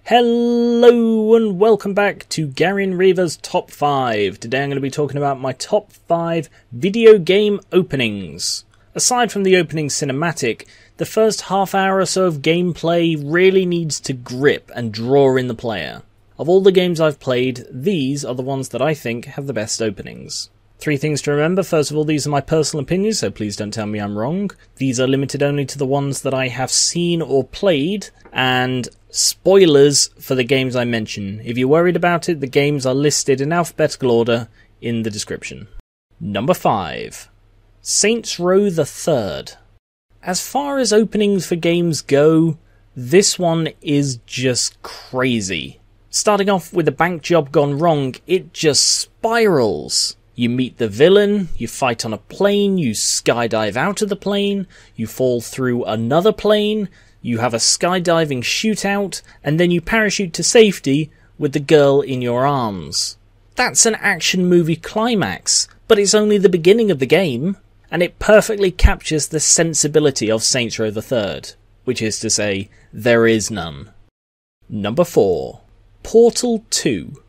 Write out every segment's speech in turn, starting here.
Hello and welcome back to Gar1onriva's Top 5. Today I'm going to be talking about my top 5 video game openings. Aside from the opening cinematic, the first half hour or so of gameplay really needs to grip and draw in the player. Of all the games I've played, these are the ones that I think have the best openings. 3 things to remember. First of all, these are my personal opinions, so please don't tell me I'm wrong. These are limited only to the ones that I have seen or played, and spoilers for the games I mention. If you're worried about it, the games are listed in alphabetical order in the description. Number 5. Saints Row the Third. As far as openings for games go, this one is just crazy. Starting off with a bank job gone wrong, it just spirals. You meet the villain, you fight on a plane, you skydive out of the plane, you fall through another plane, you have a skydiving shootout, and then you parachute to safety with the girl in your arms. That's an action movie climax, but it's only the beginning of the game, and it perfectly captures the sensibility of Saints Row the Third, which is to say, there is none. Number 4. Portal 2.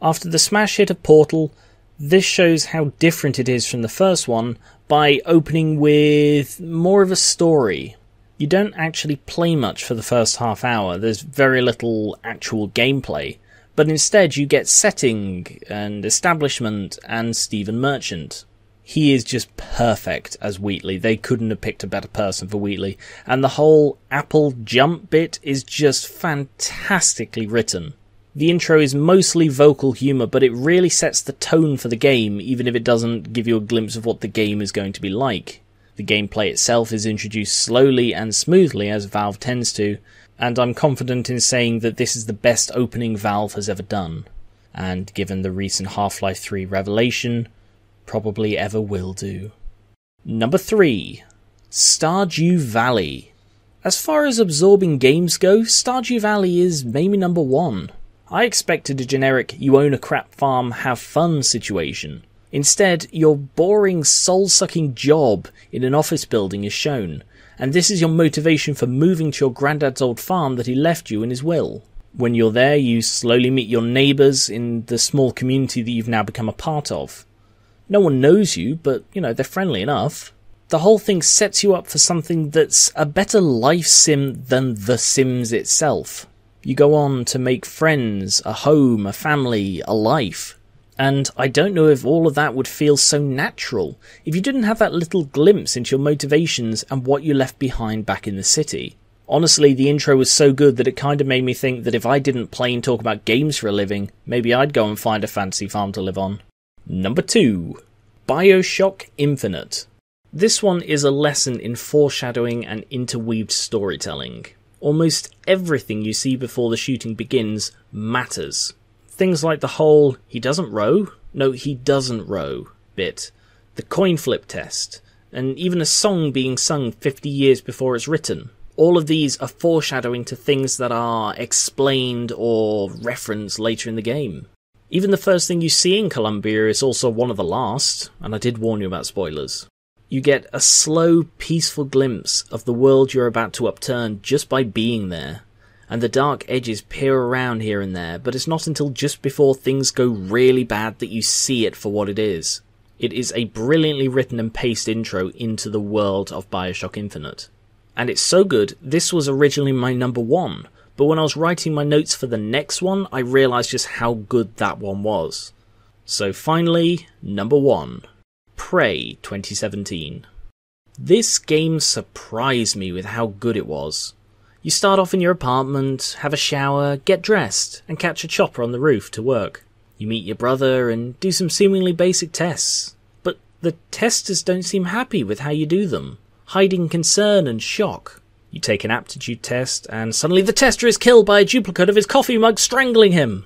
After the smash hit of Portal, this shows how different it is from the first one by opening with more of a story. You don't actually play much for the first half hour, there's very little actual gameplay, but instead you get setting and establishment and Stephen Merchant. He is just perfect as Wheatley, they couldn't have picked a better person for Wheatley, and the whole apple jump bit is just fantastically written. The intro is mostly vocal humour, but it really sets the tone for the game, even if it doesn't give you a glimpse of what the game is going to be like. The gameplay itself is introduced slowly and smoothly, as Valve tends to, and I'm confident in saying that this is the best opening Valve has ever done. And given the recent Half-Life 3 revelation, probably ever will do. Number 3. Stardew Valley. As far as absorbing games go, Stardew Valley is maybe number 1. I expected a generic you own a crap farm, have fun situation. Instead, your boring soul-sucking job in an office building is shown, and this is your motivation for moving to your granddad's old farm that he left you in his will. When you're there, you slowly meet your neighbours in the small community that you've now become a part of. No one knows you, but, they're friendly enough. The whole thing sets you up for something that's a better life sim than The Sims itself. You go on to make friends, a home, a family, a life. And I don't know if all of that would feel so natural if you didn't have that little glimpse into your motivations and what you left behind back in the city. Honestly, the intro was so good that it kind of made me think that if I didn't play and talk about games for a living, maybe I'd go and find a fancy farm to live on. Number 2. BioShock Infinite. This one is a lesson in foreshadowing and interweaved storytelling. Almost everything you see before the shooting begins matters. Things like the whole he doesn't row bit, the coin flip test, and even a song being sung 50 years before it's written. All of these are foreshadowing to things that are explained or referenced later in the game. Even the first thing you see in Columbia is also one of the last, and I did warn you about spoilers. You get a slow, peaceful glimpse of the world you're about to upturn just by being there, and the dark edges peer around here and there, but it's not until just before things go really bad that you see it for what it is. It is a brilliantly written and paced intro into the world of BioShock Infinite. And it's so good, this was originally my number 1, but when I was writing my notes for the next one, I realised just how good that one was. So finally, number 1. Prey 2017. This game surprised me with how good it was. You start off in your apartment, have a shower, get dressed, and catch a chopper on the roof to work. You meet your brother and do some seemingly basic tests. But the testers don't seem happy with how you do them, hiding concern and shock. You take an aptitude test, and suddenly the tester is killed by a duplicate of his coffee mug strangling him.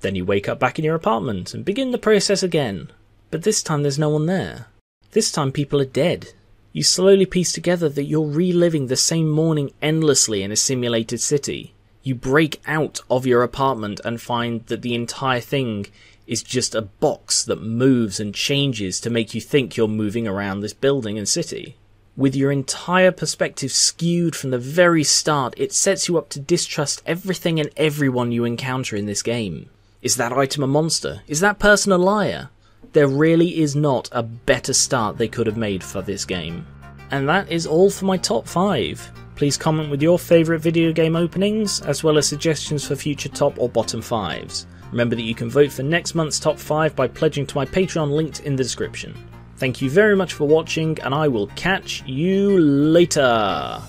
Then you wake up back in your apartment and begin the process again. But this time there's no one there. This time people are dead. You slowly piece together that you're reliving the same morning endlessly in a simulated city. You break out of your apartment and find that the entire thing is just a box that moves and changes to make you think you're moving around this building and city. with your entire perspective skewed from the very start, it sets you up to distrust everything and everyone you encounter in this game. Is that item a monster? Is that person a liar? There really is not a better start they could have made for this game. And that is all for my top 5. Please comment with your favourite video game openings, as well as suggestions for future top or bottom 5s. Remember that you can vote for next month's top 5 by pledging to my Patreon linked in the description. Thank you very much for watching, and I will catch you later.